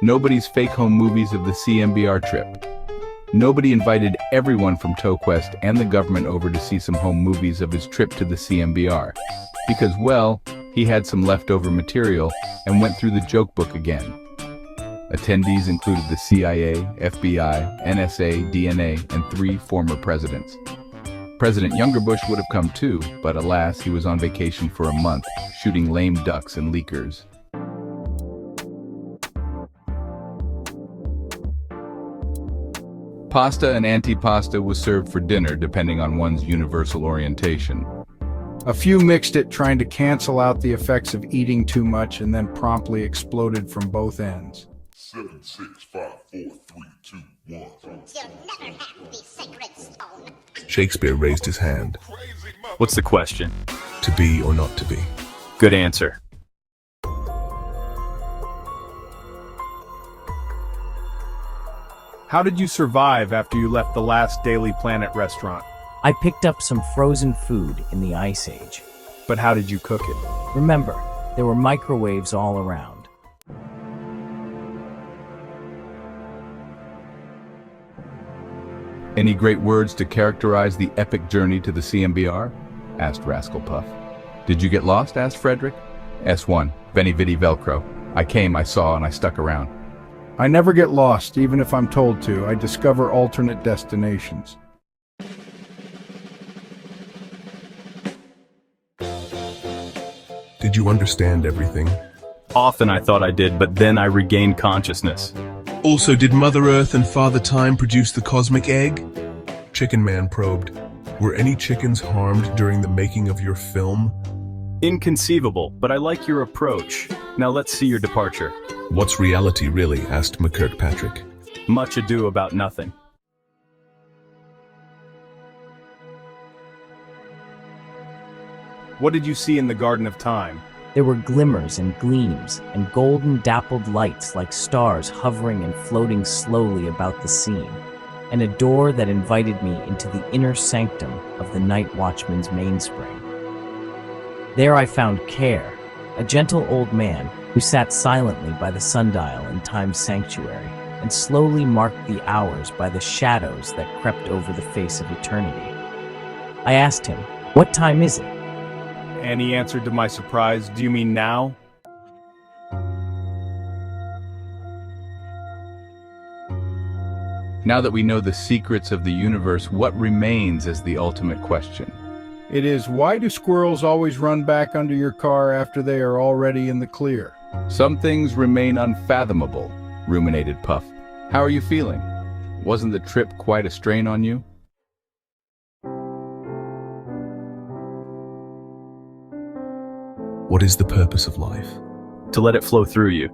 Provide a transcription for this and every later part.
Nobody's fake home movies of the CMBR trip. Nobody invited everyone from TowQuest and the government over to see some home movies of his trip to the CMBR. Because, well, he had some leftover material and went through the joke book again. Attendees included the CIA, FBI, NSA, DNA, and 3 former presidents. President Younger Bush would have come too, but alas, he was on vacation for a month, shooting lame ducks and leakers. Pasta and antipasta was served for dinner depending on one's universal orientation. A few mixed it, trying to cancel out the effects of eating too much, and then promptly exploded from both ends. 7, 6, 5, 4, 3, 2, 1. You'll never have the sacred stone. Shakespeare raised his hand. What's the question? To be or not to be? Good answer. How did you survive after you left the last Daily Planet restaurant? I picked up some frozen food in the Ice Age. But how did you cook it? Remember, there were microwaves all around. Any great words to characterize the epic journey to the CMBR? Asked Rascal Puff. Did you get lost? Asked Frederick. S1, Veni Vidi Velcro. I came, I saw, and I stuck around. I never get lost, even if I'm told to. I discover alternate destinations. Did you understand everything? Often I thought I did, but then I regained consciousness. Also, did Mother Earth and Father Time produce the cosmic egg? Chicken Man probed. Were any chickens harmed during the making of your film? Inconceivable, but I like your approach. Now let's see your departure. What's reality really? Asked McKirkpatrick. Much ado about nothing. What did you see in the Garden of Time? There were glimmers and gleams and golden dappled lights like stars hovering and floating slowly about the scene, and a door that invited me into the inner sanctum of the night watchman's mainspring. There I found Care, a gentle old man who sat silently by the sundial in time's sanctuary and slowly marked the hours by the shadows that crept over the face of eternity. I asked him, "What time is it?" And he answered to my surprise, "Do you mean now?" Now that we know the secrets of the universe, what remains as the ultimate question? It is, why do squirrels always run back under your car after they are already in the clear? Some things remain unfathomable, ruminated Puff. How are you feeling? Wasn't the trip quite a strain on you? What is the purpose of life? To let it flow through you.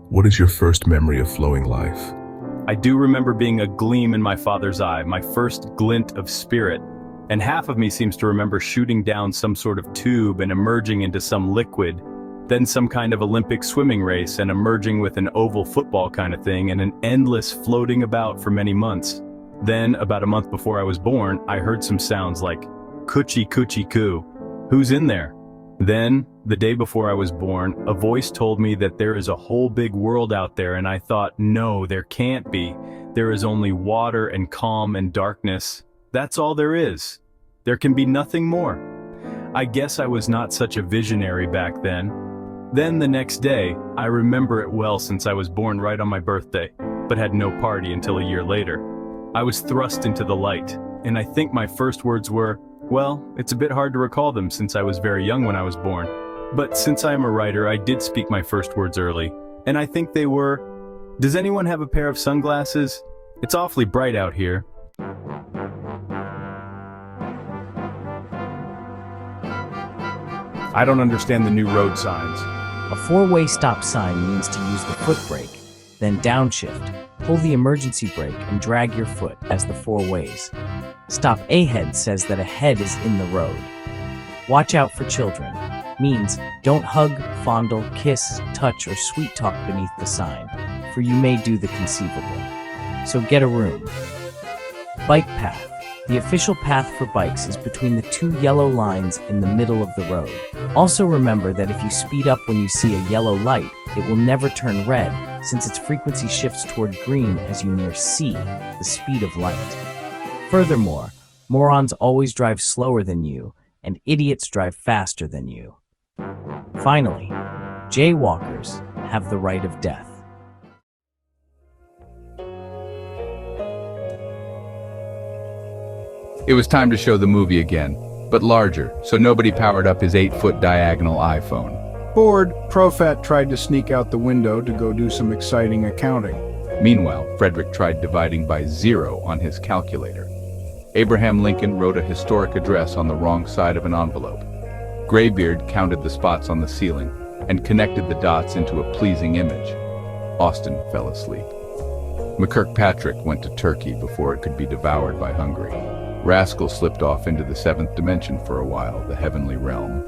What is your first memory of flowing life? I do remember being a gleam in my father's eye, my first glint of spirit, and half of me seems to remember shooting down some sort of tube and emerging into some liquid, then some kind of Olympic swimming race and emerging with an oval football kind of thing and an endless floating about for many months. Then, about a month before I was born, I heard some sounds like, "Coochie coochie coo. Who's in there?" Then, the day before I was born, a voice told me that there is a whole big world out there, and I thought, no, there can't be. There is only water and calm and darkness. That's all there is. There can be nothing more. I guess I was not such a visionary back then. Then the next day, I remember it well since I was born right on my birthday, but had no party until a year later. I was thrust into the light, and I think my first words were, well, it's a bit hard to recall them since I was very young when I was born. But since I am a writer, I did speak my first words early, and I think they were, "Does anyone have a pair of sunglasses? It's awfully bright out here." I don't understand the new road signs. A four-way stop sign means to use the foot brake, then downshift, pull the emergency brake and drag your foot as the four ways. Stop ahead says that a head is in the road. Watch out for children means don't hug, fondle, kiss, touch, or sweet talk beneath the sign, for you may do the conceivable. So get a room. Bike path The official path for bikes is between the two yellow lines in the middle of the road. Also remember that if you speed up when you see a yellow light, it will never turn red, since its frequency shifts toward green as you near C, the speed of light. Furthermore, morons always drive slower than you, and idiots drive faster than you. Finally, jaywalkers have the right of death. It was time to show the movie again, but larger, so nobody powered up his 8-foot diagonal iPhone. Bored, Profat tried to sneak out the window to go do some exciting accounting. Meanwhile, Frederick tried dividing by 0 on his calculator. Abraham Lincoln wrote a historic address on the wrong side of an envelope. Graybeard counted the spots on the ceiling and connected the dots into a pleasing image. Austin fell asleep. McKirkpatrick went to Turkey before it could be devoured by Hungary. Rascal slipped off into the 7th dimension for a while, the heavenly realm.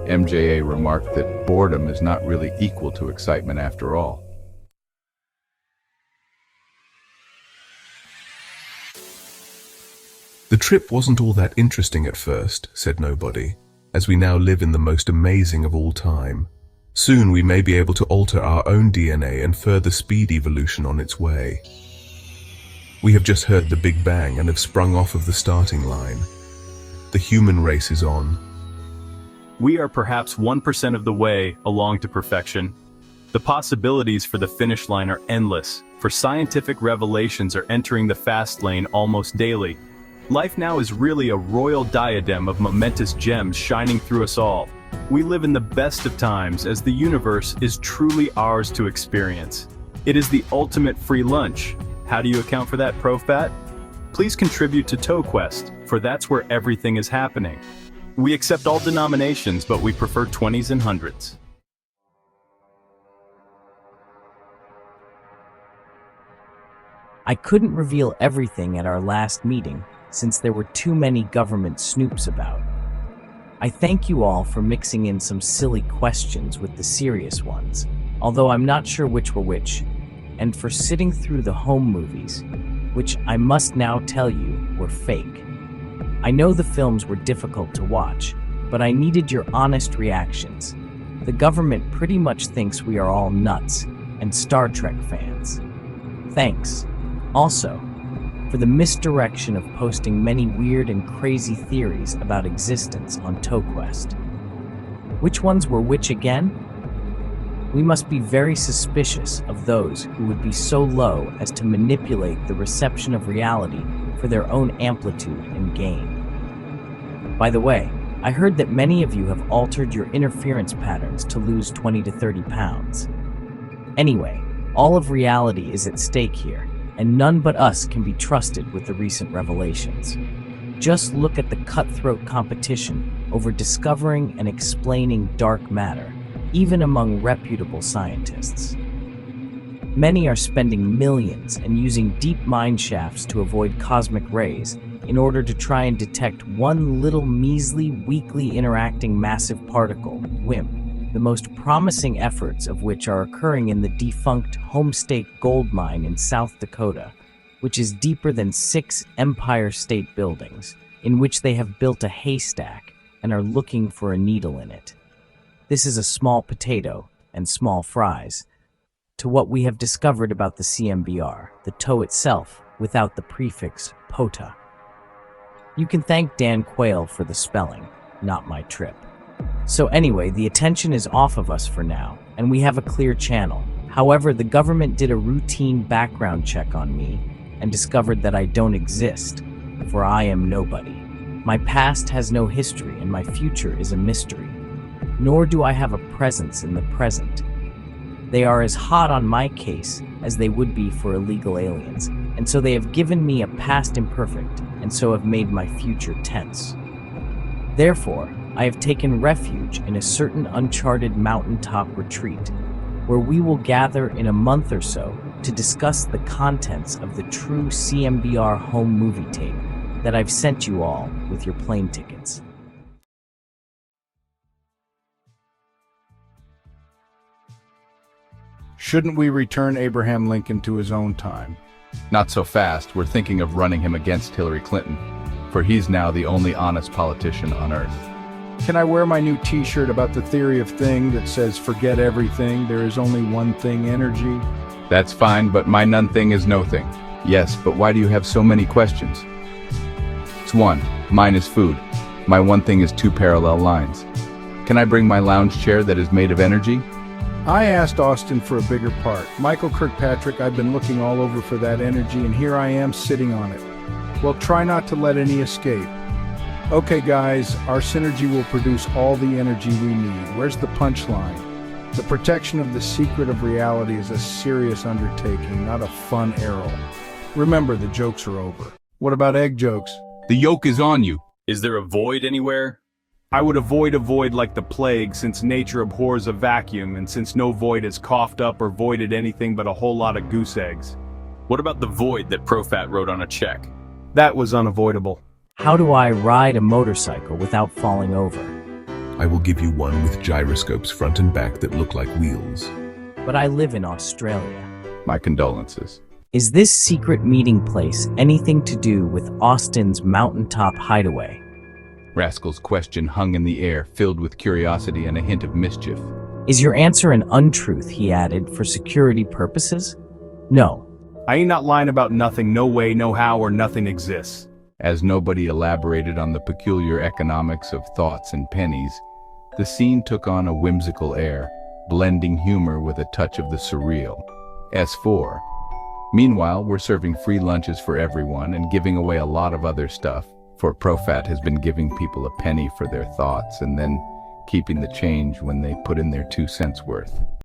MJA remarked that boredom is not really equal to excitement after all. The trip wasn't all that interesting at first, said Nobody, as we now live in the most amazing of all time. Soon we may be able to alter our own DNA and further speed evolution on its way. We have just heard the Big Bang and have sprung off of the starting line. The human race is on. We are perhaps 1% of the way along to perfection. The possibilities for the finish line are endless, for scientific revelations are entering the fast lane almost daily. Life now is really a royal diadem of momentous gems shining through us all. We live in the best of times as the universe is truly ours to experience. It is the ultimate free lunch. How do you account for that, Profat? Please contribute to ToeQuest, for that's where everything is happening. We accept all denominations, but we prefer 20s and 100s. I couldn't reveal everything at our last meeting, since there were too many government snoops about. I thank you all for mixing in some silly questions with the serious ones, although I'm not sure which were which, and for sitting through the home movies, which I must now tell you were fake. I know the films were difficult to watch, but I needed your honest reactions. The government pretty much thinks we are all nuts and Star Trek fans. Thanks. Also, for the misdirection of posting many weird and crazy theories about existence on ToeQuest. Which ones were which again? We must be very suspicious of those who would be so low as to manipulate the reception of reality for their own amplitude and gain. By the way, I heard that many of you have altered your interference patterns to lose 20 to 30 pounds. Anyway, all of reality is at stake here, and none but us can be trusted with the recent revelations. Just look at the cutthroat competition over discovering and explaining dark matter, even among reputable scientists. Many are spending millions and using deep mine shafts to avoid cosmic rays in order to try and detect one little measly, weakly interacting massive particle, WIMP, the most promising efforts of which are occurring in the defunct Homestake gold mine in South Dakota, which is deeper than 6 Empire State buildings, in which they have built a haystack and are looking for a needle in it. This is a small potato and small fries to what we have discovered about the CMBR, the toe itself, without the prefix POTA. You can thank Dan Quayle for the spelling, not my trip. So anyway, the attention is off of us for now, and we have a clear channel. However, the government did a routine background check on me and discovered that I don't exist, for I am nobody. My past has no history and my future is a mystery. Nor do I have a presence in the present. They are as hot on my case as they would be for illegal aliens, and so they have given me a past imperfect, and so have made my future tense. Therefore, I have taken refuge in a certain uncharted mountaintop retreat, where we will gather in a month or so to discuss the contents of the true CMBR home movie tape that I've sent you all with your plane tickets. Shouldn't we return Abraham Lincoln to his own time? Not so fast, we're thinking of running him against Hillary Clinton, for he's now the only honest politician on Earth. Can I wear my new t-shirt about the theory of thing that says forget everything, there is only one thing energy? That's fine, but my none thing is no thing. Yes, but why do you have so many questions? It's one. Mine is food. My one thing is two parallel lines. Can I bring my lounge chair that is made of energy? I asked Austin for a bigger part. Michael Kirkpatrick, I've been looking all over for that energy and here I am sitting on it. Well, try not to let any escape. Okay guys, our synergy will produce all the energy we need. Where's the punchline? The protection of the secret of reality is a serious undertaking, not a fun arrow. Remember, the jokes are over. What about egg jokes? The yoke is on you. Is there a void anywhere? I would avoid a void like the plague, since nature abhors a vacuum, and since no void has coughed up or voided anything but a whole lot of goose eggs. What about the void that Profat wrote on a check? That was unavoidable. How do I ride a motorcycle without falling over? I will give you one with gyroscopes front and back that look like wheels. But I live in Australia. My condolences. Is this secret meeting place anything to do with Austin's mountaintop hideaway? Rascal's question hung in the air, filled with curiosity and a hint of mischief. Is your answer an untruth, he added, for security purposes? No. I ain't not lying about nothing, no way, no how, or nothing exists. As nobody elaborated on the peculiar economics of thoughts and pennies, the scene took on a whimsical air, blending humor with a touch of the surreal. S4. Meanwhile, we're serving free lunches for everyone and giving away a lot of other stuff, for Profat has been giving people a penny for their thoughts and then keeping the change when they put in their 2 cents worth.